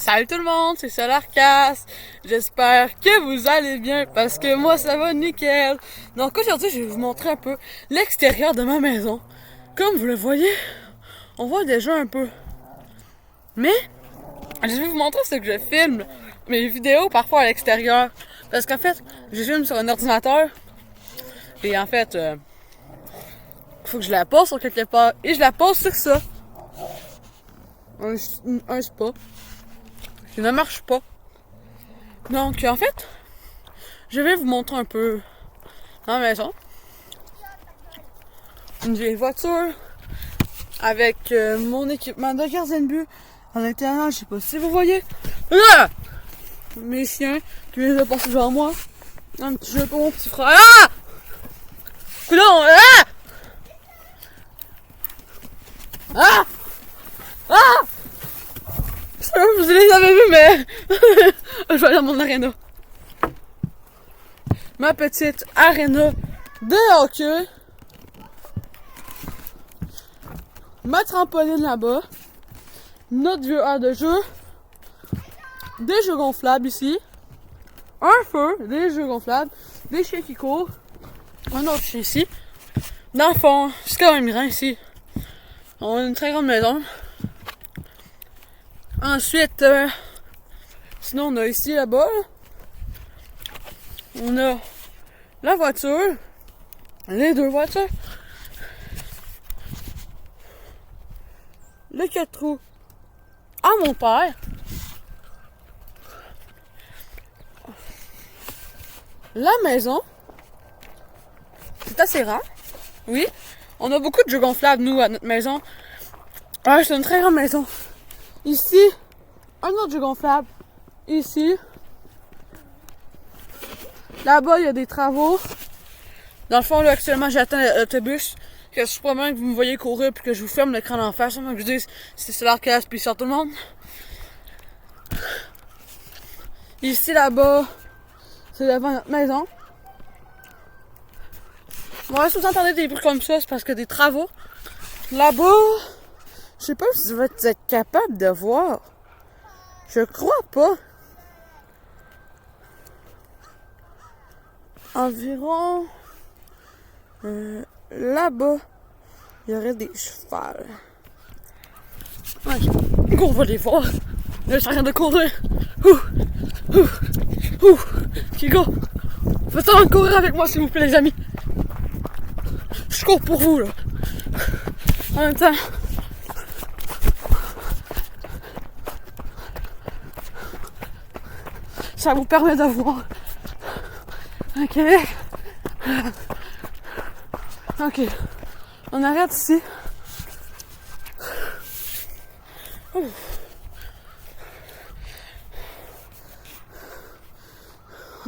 Salut tout le monde, c'est Solarcast. J'espère que vous allez bien parce que moi ça va nickel. Donc aujourd'hui je vais vous montrer un peu l'extérieur de ma maison. Comme vous le voyez, on voit déjà un peu. Mais je vais vous montrer ce que je filme, mes vidéos parfois à l'extérieur. Parce qu'en fait, je filme sur un ordinateur. Et en fait, faut que je la pose sur quelque part. Et je la pose sur ça. Un spa. Qui ne marche pas. Donc, en fait, je vais vous montrer un peu dans la maison. Une vieille voiture avec mon équipement de gardien de but à l'intérieur. Je sais pas si vous voyez. Là! Mes chiens qui viennent de passer devant moi. Un petit jeu pour mon petit frère. Ah! Coudon! Ah! Ah! Ah! Vous les avez vus, mais je vais aller dans mon aréna. Ma petite aréna de hockey. Ma trampoline là-bas. Notre vieux air de jeu. Des jeux gonflables ici. Un feu, des jeux gonflables. Des chiens qui courent. Un autre chien ici. Dans le fond, c'est quand même grand ici. On a une très grande maison. Ensuite, sinon on a ici là-bas, on a la voiture, les deux voitures, le 4 roues à mon père, la maison, c'est assez rare, oui, on a beaucoup de jeux gonflables nous à notre maison, c'est une très grande maison. Ici, un autre jeu gonflable. Ici. Là-bas, il y a des travaux. Dans le fond, là, actuellement, j'attends l'autobus. Que je promets que vous me voyez courir puis que je vous ferme l'écran d'en face. Que je dis, c'est Solarcast puis sur tout le monde. Ici, là-bas, c'est devant notre maison. Bon, si vous entendez des bruits comme ça, c'est parce que des travaux. Là-bas, je sais pas si vous êtes capable de voir. Je crois pas. Environ là-bas, il y aurait des chevals. Ok, on va les voir. Là, je rien de courir. Ok, go. Faites en courir avec moi, s'il vous plaît, les amis. Je cours pour vous, là. En même temps. Ça vous permet de voir. Ok. Ok. On arrête ici.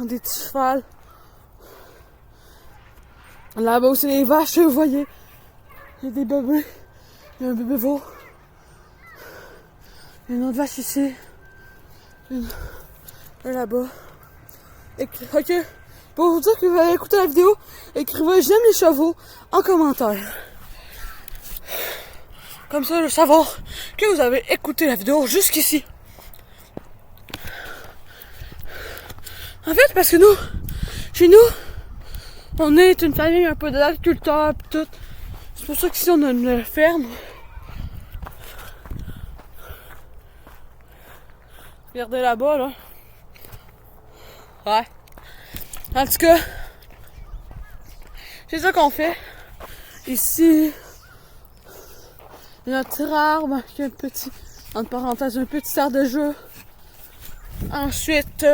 Des petits chevals. Là-bas aussi les vaches, vous voyez. Il y a des bébés. Il y a un bébé veau. Il y a une autre vache ici. Là-bas. Ok. Pour vous dire que vous allez écouter la vidéo, écrivez j'aime les chevaux en commentaire. Comme ça, je vais savoir que vous avez écouté la vidéo jusqu'ici. En fait, parce que nous, chez nous, on est une famille un peu d'agriculteurs pis tout. C'est pour ça qu'ici on a une ferme. Regardez là-bas, là. Ouais. En tout cas, c'est ça qu'on fait. Ici, notre arbre qui a un petit, entre parenthèses, un petit aire de jeu. Ensuite,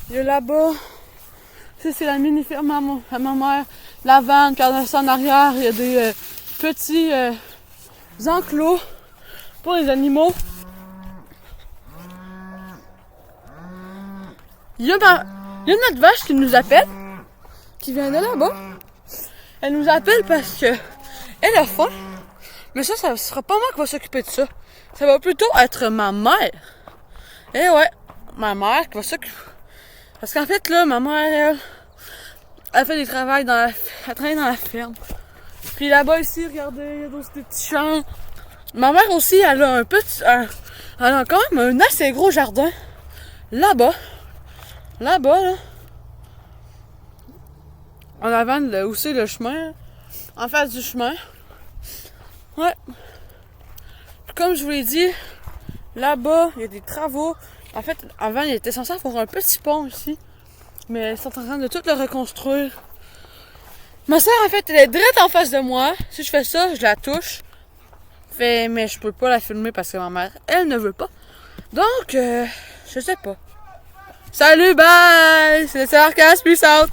il y a là-bas, ça c'est la mini-ferme à ma mère. La vanne, quand on est en arrière, il y a des petits enclos pour les animaux. Il y a notre vache qui nous appelle, qui vient de là-bas. Elle nous appelle parce que elle a faim. Mais ça sera pas moi qui va s'occuper de ça. Ça va plutôt être ma mère. Et ouais, ma mère qui va s'occuper. Parce qu'en fait, là, ma mère, elle fait des travails elle travaille dans la ferme. Puis là-bas, ici, regardez, il y a des petits champs. Ma mère aussi, elle a elle a quand même un assez gros jardin. Là-bas. Là-bas, là. En avant de où c'est le chemin. En face du chemin. Ouais. Comme je vous l'ai dit, là-bas, il y a des travaux. En fait, avant, il était censé avoir un petit pont ici. Mais ils sont en train de tout le reconstruire. Ma soeur, en fait, elle est direct en face de moi. Si je fais ça, je la touche. Mais je peux pas la filmer parce que ma mère, elle ne veut pas. Donc, je sais pas. Salut, bye! C'est le Sarcasme, peace out!